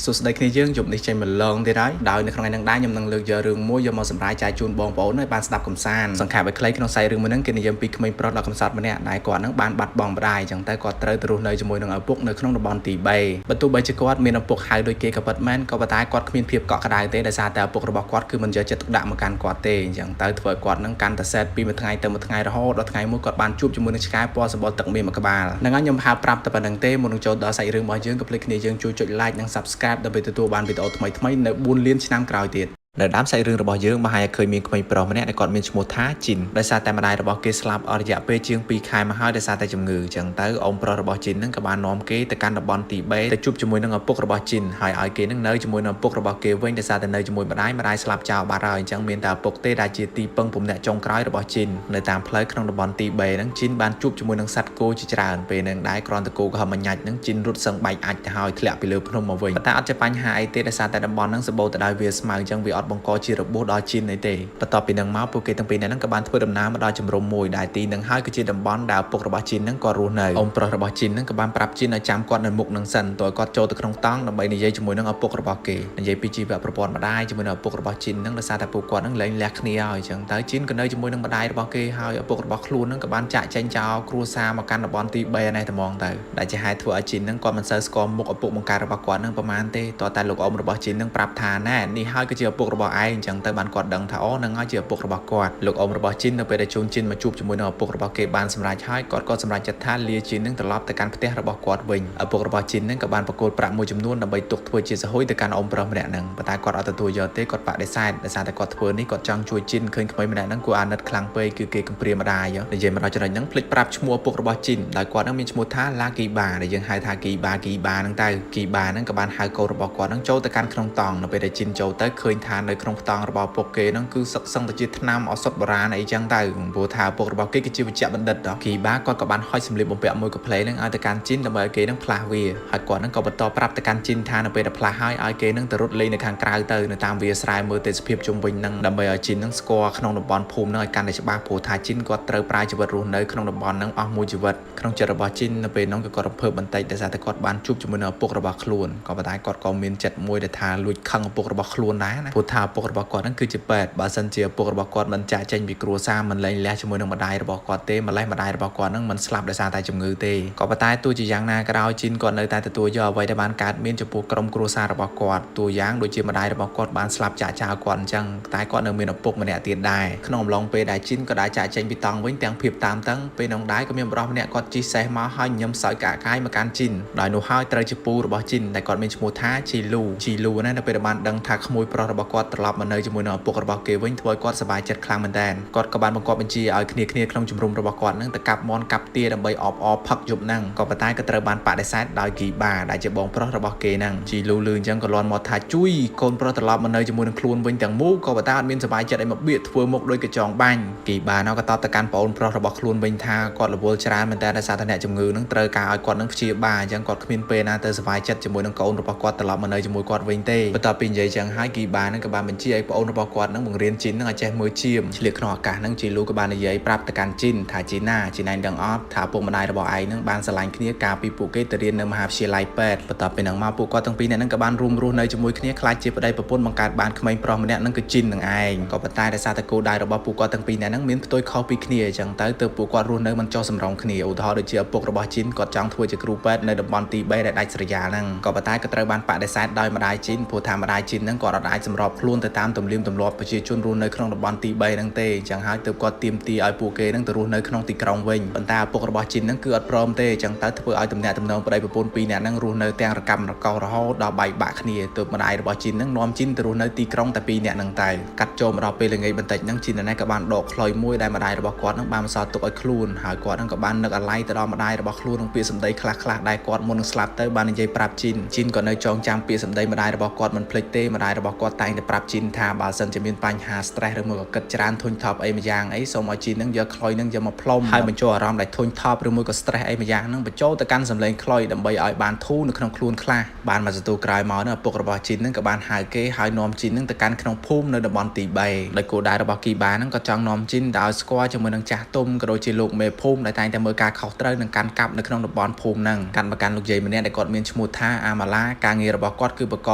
สุดในคืนยื่นหยุดในใจเหมือนลงที่ได้ดาวในครั้งนั้นได้ยำนังเลือกเยอะเรื่องมั่วยำมาสำรายใจจูนบองโป้ในบ้านสตับกำซานสังขารไปคล้ายขนมใส่เรื่องมันนั่งกินในยำปีขมิ้นปลอดเราคำสัตว์มันเนี่ยได้ก่อนนั่งบ้านบัดบองบได้จังแต่ก่อนเตยตรุในจมูกนั่งเอาปุกในขนมบอลตีใบบรรทุใบจะกอดมีน้ำปุกหายโดยเกย์กับปัดแม่นก็ปะตายกอดขมิ้นเพียบเกาะกระไดเตะได้ซาแต่ปุกระบอกกอดคือมันจะตุกดะมาการกอดเตะจังแต่ถอยกอดนั่งการแต่เซตปีมาทั้งไงเติมมาทั้งไงเราโหดเราทั้งไงมือกอดบานจูบจมูกในสกายปอสบอลตักเมียมากระบาลนั่งงั้นยำพาปรับแต่ปันดังเตะมันต้องโจดดอใส่เรื่องบอลยื่นกับเพลงนี้ยังช่วยจุดไลค์ยัง subscribe ดับไปตัวบานไปตัวทำไมในบุญเลี้ยนชั้นกล่าวเดียดในด้านใส่เรื่องระบอบเยอะมาให้เคยมีขมิ้นปลอมมาเนี่ยในก่อนมีสมุทท้าจินได้ซาแต่มาได้ระบอบเกสลาบอริยะเปเชียงปีคายมาให้ได้ซาแต่จำเงือจังเตอองปลอระบอบจินนั่งกับบานน้อมเกแต่การระบอบตีเบแต่จุบจมวยนั่งเอาปกระบอบจินหายเอาเกนั่งเนยจมวยนั่งปกระบอบเกเว้นได้ซาแต่เนยจมวยมาได้สลับเจ้าบาราจังเมียนแต่ปกเตได้จีตีปังผมเนี่ยจงกร้อยระบอบจินในตามเพลย์ขนมระบอบตีเบนั่งจินบานจุบจมวยนั่งสัตว์โกจิจารานเปนั่งได้กรอนตะโกก็ทำมันใหญ่นั่งจินรุดสังใบอาจจะหายทะเลไปเลยพนมมาเว้นแต่อาจจะปัญหาไอเตได้ซาแต่ระบอบนั่งสโบแต่ได้เวียสมาจังวีออดบังกอจีระบบดอจินในเตะประกอบเป็นดังม้าโปเกตั้งปีนั้นกับบานทั่วดำน้ำมาได้จำรมมวยได้ตีนังห้อยก็จีดำบอลดาวปกระบาจินนั่งกอรูเนยองประบาจินนั่งกับบานปรับจินในจำกอดในมุกนังสันตัวกอดโจตะครงตั้งในใบในยัยจมวยนั่งเอาปกระบาเกในยัยปีจีแบบประปอนมาได้จมวยนั่งปกระบาจินนั่งรักษาแต่ปูกอดนั่งเล่นแลกเนียจังแต่จินก็เนยจมวยนั่งมาได้ระบาเกหอยเอาปกระบาครูนั่งกับบานจ่าเจนเจ้าครูซามาการระบอลตีใบในแต่มองแต่ได้จะหายถั่วจินนั่งกอดมันเซอร์สกอมมุกเอาปกมังการระบากอดนั่งประมาณเตตัวแต่ลูกอมระบาจินนั่งปรับทานแน่นี่ห้อยก็เจอปกระบาไอจังแต่บานกอดดังเท้านั่งห้อยเจอปกระบากอดลูกอมระบาจินนั่งไปได้ชงจินมาจูบจมูกนั่งปกระบาเกบานสำราญห้อยกอดก็สำราญจัดท่าเลียจินนั่งตลอดแต่การพัฒนาระบากอดวิ่งเอาปกระบาจินนั่งกับบานประกวดประมวยจำนวนนำไปตกถ้วยจีสะห้อยแต่การอมประมาณหนึ่งปะตากอดเอาตัวยอเตกอดปะได้ไซด์แต่สารแต่กอดถ้วยนี้กอดจังช่วยจินเคยขโมยมาได้นั่งกูอ่านนัดคลังเปย์คือเกย์กัมเปรียมาได้เยอะในเย็นมาเราจะได้ยังพลิกปรับชมัวปกระบาจินได้กอดนั่งมีชมัวท่าลากีบาในยังหายทากีบานั่งใต้กีบานั่งกับบานหายโกระบากอดนั่งโจแต่การขนมตองนำไปได้จินโจแต่เคยทานในขนมตองระบาปกเกนั่งคือสังตะจิตนำเอาสดโบราณในจังใต้โบธาปกระบาเกย์กิจวิจัยบันเด็ดดอกกีบากอดกับบานห้อยสำลีบนเปะมวยกับเพลย์นั่งเอาแต่การจินนำไปเกย์นั่งพลาเวียหายกอดนั่งกอบต่อปรับแต่การจินทานนำไปแต่พลาให้เอาเกย์นั่งแต่รถเลยในทางกลางเตยในตามเวียสายมือเตะสเปียบจงบินนั่งนำไปเอาจินนั่งสกอร์ขนมบอลภูมินั่งการในฉบับโพธาจินกอดเตยปลายจังหวัดรูเนยขนมบอลนั่งออกมวยจังหวัดขนมเจริญบอลจินนำไปน้องกอดเพิ่มบันไดแต่สาแต่กอดบานจุบจมูกเนื้อปกระบาคล้วนกอดปลายกอดกอมินจัดมวยแต่ทาลุยขังปกระบาคล้วนได้นะโพธาปกระบากอดนั่นคือจะเปิดบาสันเจียปกระบากอดมันจ่าเจนบีกรัวซ่ามันเลยแล้วจมูกนั่งมาได้ระบากอดเต้มาไล่มาได้ระบากอดนั่งมันสลับแต่สาแต่จมูกเต้กอดปลายตัวจียางนากระดาวจินก่อนเลยแต่ตัวย่อไว้ในบ้านการเมียนจะปูกรมครัวซาระบากอดตัวยางโดยจีมาได้ระบากอดบ้านสลับจ่าเจ้าก่อนจังตายก่อนเนื้อเมียนปกมันเนี่ยเตียนได้ขนมลองไปได้จินก็ได้จ่าเจนบีตองไว้แต่งเพียบตามตั้งไปน้องได้ก็มีบรอมเนี่ยกอดจีเซมาให้ยำสายกะกายมาการจินได้หนูให้เตยจะปูระบาจินแต่ก่อนมีชมูท้าชีลูนั่นเป็นบ้านดังทักขโมยปลอระบากอดตลอดมาเนยจมูกเนื้อปกระบาเกวิ้งถอยกอดสบายจัดคลางมันแดนกอดกบาลบังกอบัญชีเอาเคลียขนมจุ่มรุมระบากอดนั่งแต่กับมอนกับเตี้ยดำใบออบพักยุบนั่งกอดปะตายก็เตยบานปะได้ไซด์ได้กีบาได้จะบองปลอระบาเกนั่งชีลูลืนจังก็ร้อนมอทาจุ้ยคนปลอตลอดมาเนยจมูกคลุนวิ่งแต่งมูกอดปะตายมีสบายจัดไอ้มาเบียดทัวร์มกโดยกระจองบังกีบาเนาะก็ต่อตะการปอนปลอระบาคลุนวิ่งทากอดระบบชรามันแต่ได้สาธารณะจมูกนั่งเตยกาเอากอดนั่งชีบาจังกอดขมิ้นเปนาเตยสบายจัดจมูกนั่งกอดระบากอดตลอดมาเนยจมูกกอดวิ่งเต้ปะตาปีนใหญ่จังให้กีบานั่งกับบานบัญชีไอ้ปอนระบากอดนั่งมึงเรียนจินนั่งอาจจะมือเชี่ยมเฉลี่ยขนอากาศนั่งจีลูกับบานใหญ่ปรับตะการจินถ่ายจีน่าจีนายดังออฟถ่าปงมาได้ระบอกไอ้นั่งบานสลายขี้กาปีปูเกตเรียนในมหาวิทยาลัยแปดปะตาเป็นหนังมาปูกอตั้งปีเนี่ยนั่งกับบานรุมรูในจมูกขี้คล้ายจีบได้ประปนบังการบานขมิ้นปลอมเนี่ยนั่งก็จินหนังไอ้ก็ปะตายได้ซาตะโกได้ระบอกปูกอตั้งปีเนี่ยนั่งมิ้นตัวเข้าปีขี้จังเตยเติบปูกอรูในมันจอสำรองขี้อุทธรโดยเชื่อปกระบอกจินกอดจังทัวจะกรูเปิดในดับบอลตีใบได้สระยานั่งก็ปะตายก็เตยบานปะได้ไซด์ได้มาได้จินผู้ทำมาได้จินนั่งกอดได้สำรองพลุนแต่ตามตุ่มลิมตุ่มลอบประชีจุนรูในขนมดับบอลตีใบนั่งเตยจังหายเติบกอดเตรียมตีไอปูเกนั่งตรูในขนมตีกรองเวงบรรดาปกระบอกจินนั่งเกิดพร้อมเตยจังเตยเพื่อไอตุ่มเนี่ยตุ่มนองไปได้ประปนปีเนี่ยนั่งรูในแตงระกำระกอระหอดาวใบบะขณีเติบมาได้ระบอกจินนั่งนอมจินตรูในตีกรองแต่ปีเนี่ยนั่งไตกัดโจมเราไปเลยไงบรรทัดนั่งจินในกับบานดอกคลอยมวยได้มาได้ระบอกกอดนั่งบานมาสอดตกไอคลูนหายกอดนั่งกับบานนักอะไรแต่เรามาได้ระบอกคลูนนั่งเปียสมได้คลาได้กอดมนสลับเตยบานในใจปราบจินก่อนในจองจำเปียสมได้มาได้ระบอกกอดมันเพลเตมาได้ระบอกกอดไตใน ប្រាប់ជីនថាបើសិនជាមានបញ្ហា stress ឬមួយក៏គិតច្រើនធុញថប់អីម្យ៉ាងអីសូមឲ្យជីននឹងយកខ្លុយនឹងយកមកផ្លុំហើយបញ្ចូលអារម្មណ៍ដែលធុញថប់ឬមួយក៏ stress អីម្យ៉ាងនឹងបញ្ចូលទៅកាន់សម្លេងខ្លុយដើម្បីឲ្យបានធូរនៅក្នុងខ្លួនខ្លះបានមកទទួលក្រោយមកនៅឪពុករបស់ជីននឹងក៏បានហៅគេហើយនាំជីននឹងទៅកាន់ក្នុងភូមិនៅតំបន់ទី3ដោយគោលដៅរបស់គីបានឹងក៏ចង់នាំជីនឲ្យស្គាល់ជាមួយនឹងចាស់ទុំក៏ដូចជាលោកមេភូមិដែលតែងតែមើលការខុសត្រូវនឹងកាន់កាប់នៅក្នុងតំបន់ភូមិនឹងកាន់មកកាន់លោកយាយម្នាក់ដែលគាត់មានឈ្មោះថាអាម៉ាឡាការងាររបស់គាត់គឺប្រក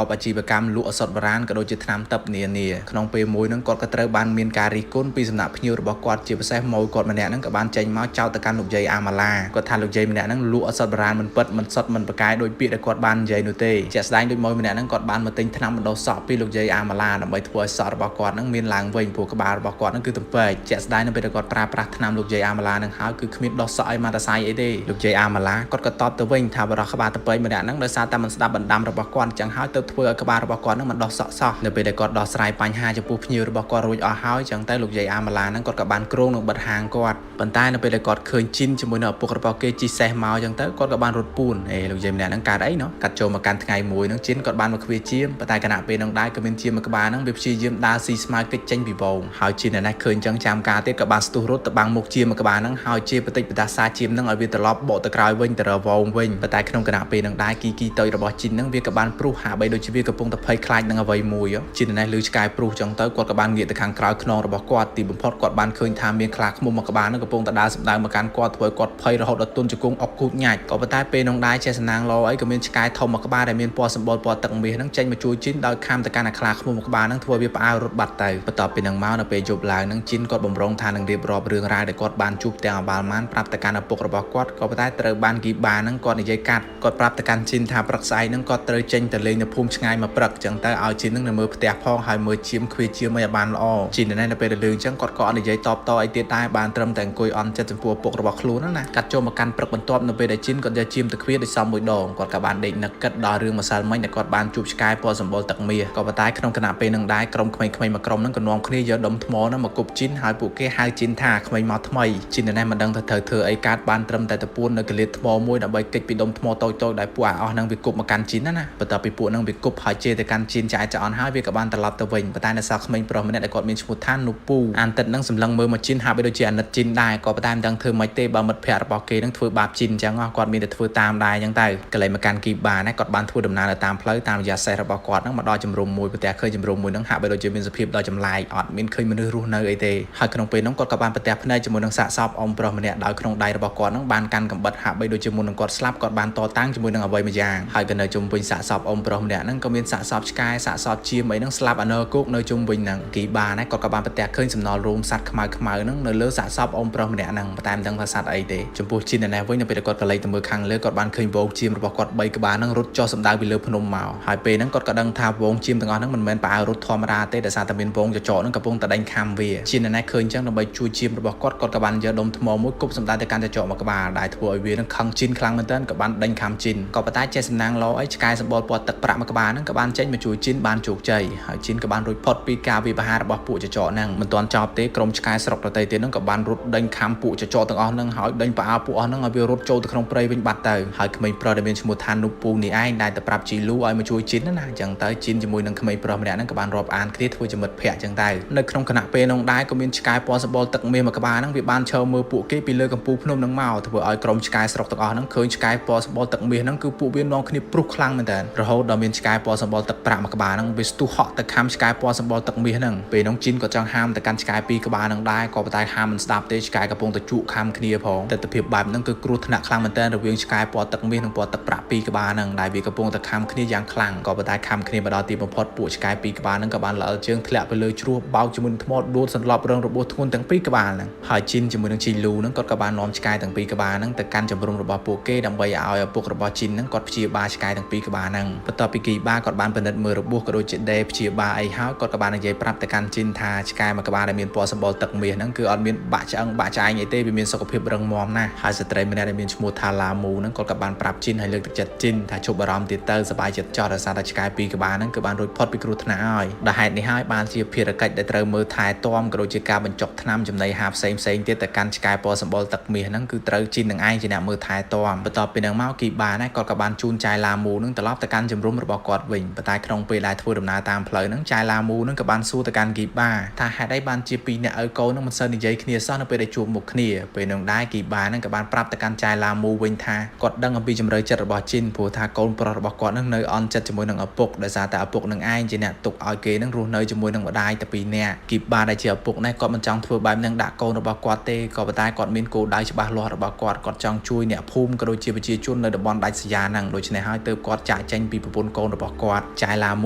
បអាជីវកម្មលក់ឱសថបុរាណក៏ដូចជាថ្នាំទឹកនានាក្នុងពេលមួយនឹងគាត់ក៏ត្រូវបានមានការរិះគន់ពីសំណាក់ភ្ញៀវរបស់គាត់ជាពិសេសម៉ូយគាត់ម្នាក់នឹងក៏បានចេញមកចោទទៅកាន់លោកយាយអាម៉ាឡាគាត់ថាលោកយាយម្នាក់នឹងលក់ឱសថបុរាណមិនពិតមិនសុទ្ធមិនប្រកែកដោយពាក្យដែលគាត់បាននិយាយនោះទេជាក់ស្ដែងដូចម៉ូយម្នាក់នឹងគាត់បានមកទិញថ្នាំបណ្ដុះសក់ពីលោកយាយអាម៉ាឡាដើម្បីធ្វើឲ្យសក់របស់គាត់នឹងមានឡើងវិញព្រោះក្បាលរបស់គាត់នឹងគឺទំពេកជាក់ស្ដែងនៅពេលដែលគាត់ប្រើប្រាស់ថ្នាំលោកយាយអាម៉ាឡានឹងហើយគឺគ្មានដុះសក់ឲ្យមកតសៃអីទេលោកយាយអាម៉ាឡាគាត់ក៏តបទៅវិញថាបរិះក្បាលទំពេកម្នាក់នឹងដោយសារតែមិនស្ដាប់បណ្ដាំរបស់គាត់អញ្ចឹងហើយទៅធ្វើឲ្យក្បាលរបស់គាត់នឹងមិនដុះសក់សោះនៅពេលដែលគាត់ដោះស្រាយបញ្ហាចំពោះភ្ញៀវរបស់គាត់រួចអស់ហើយអញ្ចឹងទៅលោកយាយអាម៉ាឡានឹងគាត់ក៏បានគ្រោងនឹងបិទហាងគាត់ប៉ុន្តែនៅពេលដែលគាត់ឃើញជីនជាមួយនឹងឪពុករបស់គេជីសេះមកអញ្ចឹងទៅគាត់ក៏បានរត់ពួនលោកយាយម្នាក់នឹងកើតអីណោះកាត់ចូលមកកាន់ថ្ងៃមួយនឹងជីនគាត់បានមកខ្វាជាមប៉ុន្តែគណៈពេលនឹងដែរក៏មានជាមមួយក្បាលនឹងវាព្យាយាមដើរស៊ីស្មៅកិច្ចចេញពីវងហើយជីនណែឃើញអញ្ចឹងចាំការទៀតក៏បានស្ទុះរត់ទៅបាំងមុខជាមមួយក្បាលនឹងហើយជាបតិចបតាសាជាមនឹងឲ្យវាត្រឡប់បកទៅក្រោយវិញទៅរកវងវិញប៉ុន្តែក្នុងគណៈពេលនឹងដែរគីតូចរបស់ជីននឹងវាក៏បានព្រុសហាក់បីដូចជាវាកំពុងតែភ័យខ្លាចនឹងអ្វីមួយជីនណែឮឆ្កែព្រុសអញ្ចឹងទៅគាត់ក៏បានងាកទៅខាងក្រោយខ្នងរបស់គាត់ទីបំផុតគាត់បានឃើញថាមានខ្លាឃ្មុំមួយក្បាលនឹងកំពុងតែដើរសម្ដៅមកកាន់គាត់ធ្វើឲ្យគាត់ភ័យរហូតដល់ទន់ជង្គង់អុកគូតញ៉ាច់ក៏ប៉ុន្តែពេលនោះដែរចេះសំណាងឡអីក៏មានឆ្កែធំមួយក្បាលដែលមានពណ៌សម្បុរពណ៌ទឹកមាសនឹងចេញមកជួយជីនដោយខំទៅកាន់អាខ្លាឃ្មុំមួយក្បាលនឹងធ្វើវាផ្អើលរត់បាត់ទៅបន្ទាប់ពីនឹងមកនៅពេលយប់ឡើងនឹងជីនគាត់បំរុងថានឹងរៀបរាប់រឿងរ៉ាវដែលគាត់បានជួបទាំងអាបាល់ម៉ានប្រាប់ទៅកាន់ឪពុករបស់គាត់ក៏ប៉ុន្តែត្រូវបានគីបានឹងគាត់និយាយកាត់គាត់ប្រាប់ទៅកាន់ជីនថាព្រឹកស្អែកនឹងគាត់ត្រូវចេញទៅលេងនៅភូមិឆ្ងាយមកព្រឹកអញ្ចឹងទៅឲ្យជីននឹងនៅមើលផ្ទះផងហើយមើលជាមខ្វាជាមឲ្យបានល្អជីននៅពេលដែលលើអញ្ចឹងគាត់ក៏អត់និយាយតបតអីទៀតដែរបានត្រឹមតែអង្គុយអន់ចិត្តចំពោះឪពុករបស់ខ្លួនណាកាត់ចូលមកកាន់ព្រឹកបន្ទាប់នៅពេលដែលជីនគាត់យកជាមទៅខ្វាដោយសមមួយដងគាត់ក៏បានដេកនឹកគិតដល់រឿងម្សិលមិញដែលគាត់បានជួបឆ្កែពណ៌សម្បុរទឹកមាសក៏ប៉ុន្តែក្នុងគណៈពេលនឹងដែរក្រុមក្មេងៗមួយក្រុមនឹងក៏នាំគ្នាយកដុំថ្មនោះមកគប់ជីនហើយពួកគេហៅជីនថាក្មេងមកថ្មីជីនមិនដឹងថាត្រូវធ្វើអីកាត់បានត្រឹមតែតពួននៅកលៀតថ្មមួយដើម្បីគេចពីដុំថ្មតូចៗដែលពួកអស់នឹងវាគប់មកកាន់ជីនណាបន្ទាប់ពីពួកនឹងវាគប់ហើយជេរទៅកាន់ជីនចាយចអន់ហើយវាក៏បានត្រឡប់ទៅវិញប៉ុន្តែនៅសល់ក្មេងប្រុសម្នាក់ដែលគាត់មានឈ្មោះថានូពូអានតិតនឹងសម្លឹងមើលមកជីនហាក់បីដូចជាអាណិតជីនដែរក៏ប៉ុន្តែមិនដឹងធ្វើម៉េចទេបើមិត្តភក្តិរបស់គេនឹងធ្វើបាបជីនអញ្ចឹងគាត់មានតែធ្វើតាមដែរអញ្ចឹងទៅកន្លែងមកកាន់គីបាណាគាត់បានធ្វើដំណើរតាមផ្លូវតាមរយៈសេះរបស់គាត់នឹងមកដល់ជំរំមួយប្រទះឃើញជំរំមួយនឹងហាក់បីដូចជាមានសភាពដ៏ចម្លែកអត់មានឃើញមនុស្សរស់នៅអីទេហើយក្នុងពេលនោះគាត់ក៏បានប្រទះភ្នែកជាមួយនឹងសាកសពអ៊ំប្រុសម្នាក់ដោយក្នុងដៃរបស់គាត់នឹងបានកាន់កំបិតហាក់បីដូចជាមុននឹងគាត់ស្លាប់គាត់បានតតាំងជាមួយនឹងអ្វីមួយយ៉ាងហើយក៏នៅជុំវិញសាកសពអ៊ំប្រុសម្នាក់នឹងក៏មានសាកសពឆ្កែសាកសពជាមអីនឹងស្លាប់អនើគោកនៅជុំវិញនឹងគីបាណាគាត់ក៏បានប្រទះឃើញសំណល់រោមសត្វខ្មៅនឹងនៅលើសាកសពអ៊ំប្រុសម្នាក់នឹងតែមិនដឹងថាសត្វអីទេចំពោះជីនណែវិញនៅពេលគាត់ក៏លេចទៅមើលខាងលើគាត់បានឃើញវងជាមរបស់គាត់3ក្បាលនឹងរត់ចុះសម្ដៅពីលើភ្នំមកហើយពេលហ្នឹងគាត់ក៏ដឹងថាវងជាមទាំងអស់ហ្នឹងមិនមែនផ្អើលរត់ធម្មតាទេដោយសារតែមានវងចចកហ្នឹងកំពុងតែដេញខំវាជីនណែឃើញអញ្ចឹងដើម្បីជួយជាមរបស់គាត់ក៏បានយកដុំថ្មមួយគប់សម្ដៅទៅកាន់ចចកមួយក្បាលដែលធ្វើឲ្យវានឹងខឹងជីនខ្លាំងមែនទែនក៏បានដេញខំជីនក៏ប៉ុន្តែចេះសំណាងឡអីឆ្កែសម្បល់ពណ៌ទឹកប្រាក់មួយក្បាលហ្នឹងក៏បានចេញមកជួយជីនបានជោគជ័យហើយជីនក៏បានរួចផុតពីការវាយប្រហាររបស់ពួកចចកហ្នឹងមិនទាន់ចប់ទេក្រុមឆ្កែស្រុកដទៃទៀតហ្នឹងក៏បានរត់ដេញខំពួកចចកទាំងអស់ហ្នឹងហើយដេញផ្អើលពួកអស់ហ្នឹងឲ្យវារត់ចូលទៅក្នុងព្រៃវិញបាត់ទៅហើយក្មេងប្រុសដែលមានឈ្មោះថានូពូនេះឯងដែលទៅប្រាប់ជីលូឲ្យមកជួយជីនណាអញ្ចឹងទៅជីនជាមួយនឹងក្មេងប្រុសម្នាក់ហ្នឹងក៏បានរាប់អានគ្នាធ្វើជាមិត្តភក្តិអញ្ចឹងទៅនៅក្នុងគណៈពេលនោះដែរក៏មានឆ្កែពណ៌សម្បុរទឹកមាសមួយក្បាលហ្នឹងវាបានឈរមើលពួកគេពីលើកំពូលភ្នំហ្នឹងមកធ្វើឲ្យក្រុមឆ្កែស្រុកទាំងអស់ហ្នឹងឃើញឆ្កែពណ៌សម្បុរទឹកមាសហ្នឹងគឺពួកវានាំគ្នាព្រុសខ្លាំងមែនតើរហូតដល់មានឆ្កែពណ៌សម្បុរទឹកប្រាក់មួយក្បាលហ្នឹងវាស្ទុះហក់ទៅខំឆ្កែពណ៌សម្បុរទឹកមាសហ្នឹងពេលនោះជីនក៏ចង់ហាមទៅកាន់ឆ្កែពីរក្បាលហ្នឹងដែរក៏ប៉ុន្តែហាមមិនស្ដាប់ទេឆ្កែកំពុងតែជក់ខំគ្នាផងទស្សនវិជ្ជាបែបហ្នឹងគឺគ្រោះថ្នាក់ខ្លាំងមែនតើរវាងឆ្កែពណ៌ទឹកមាសនិងពណ៌ទឹកប្រាក់ពីរក្បាលហ្នឹងដែលវាកំពុងតែខំគ្នាយ៉ាងខ្លាំងក៏ប៉ុន្តែខំគ្នាមកដល់ទីបំផុតពួកឆ្កែពីរក្បាលហ្នឹងក៏បានល្អិលជើងធ្លាក់ទៅលើជ្រោះបោកជាមួយនឹងថ្មដួលសន្លប់រងរបួសធ្ងន់ទាំងពីរក្បាលហ្នឹងហើយជីនជាមួយនឹងជីលូហ្នឹងគាត់ក៏បាននាំឆ្កែទាំងពីរក្បាលហ្នឹងទៅកាន់ជំរំរបស់ពួកគេដើម្បីឲ្យឪពុករបស់ជីនហ្នឹងគាត់ព្យាបាលឆ្កែទាំងពីរក្បាលហ្នឹងបន្ទាប់ពីគីបាគាត់បានពិនិត្យមើលរបួសក៏ដូចជាដេព្យាបាលអីហើយគាត់ក៏បាននិយាយប្រាប់ទៅកាន់ជីនថាឆ្កែមួយក្បាលដែលមានពណ៌សម្បុរទឹកមាសហ្នឹងគឺអត់មានបាក់ឆ្អឹងបាក់ឆ្អែងអីទេវាមានសុខភាពរឹងមាំណាស់ហើយស្ត្រីម្នាក់ដែលមានឈ្មោះថាឡាមូហ្នឹងគាត់ក៏បានប្រាប់ជីនហើយលើកទឹកចិត្តជីនថាជប់អារម្មណ៍ទៀតទៅសប្បាយចិត្តចោះដោយសារតែឆ្កែពីរក្បាលហ្នឹងគឺបានរួចផុតពីគ្រោះថ្នាក់ហើយដោយហេតុនេះហើយបានជាភារកិច្ចដែលត្រូវមើលថែទាំក៏ដូចជាការបញ្ចុកថ្នាំចំណីហាផ្សេងទៀតទៅកាន់ឆ្កែពណ៌សម្បុរទឹកមាសហ្នឹងគឺត្រូវជីននឹងឯងជាអ្នកមើលថែទាំបន្ទាប់ពីហ្នឹងមកគីបាណាគាត់ក៏បានជូនចែឡាមូហ្នឹងត្រឡប់ទៅកាន់ជំរំរបស់គាត់វិញប៉ុន្តែក្នុងពេលដែលធ្វើដំណើរតាម តាមផ្លូវហ្នឹងចៃឡាមូហ្នឹងក៏បានសួរទៅកាន់គីបាថាហេតុអីបានជាពីរអ្នកឪកូនហ្នឹងមិនសូវនិយាយគ្នាសោះនៅពេលដែលជួបមុខគ្នាពេលហ្នឹងដែរគីបាហ្នឹងក៏បានប្រាប់ទៅកាន់ចៃឡាមូវិញថាគាត់ដឹងអំពីជំរឿចិត្តរបស់ជីនព្រោះថាកូនប្រុសរបស់គាត់ហ្នឹងនៅអន់ចិត្តជាមួយនឹងឪពុកដោយសារតែឪពុកនឹងឯងជាអ្នកទុកឲ្យគេហ្នឹងរស់នៅជាមួយនឹងម្ដាយតែពីរនាក់គីបាដែលជាឪពុកនេះគាត់មិនចង់ធ្វើបែបហ្នឹងដាក់កូនរបស់គាត់ទេក៏ប៉ុន្តែគាត់មានគោលដៅច្បាស់លាស់របស់គាត់ចង់ជួយអ្នកភូមិក៏ដូចជាប្រជាជននៅតំបន់ដាច់ស្រយាលហ្នឹងដូច្នេះហើយទើបគាត់ចាក់ចេញពីប្រពន្ធកូនរបស់គាត់ចៃឡាម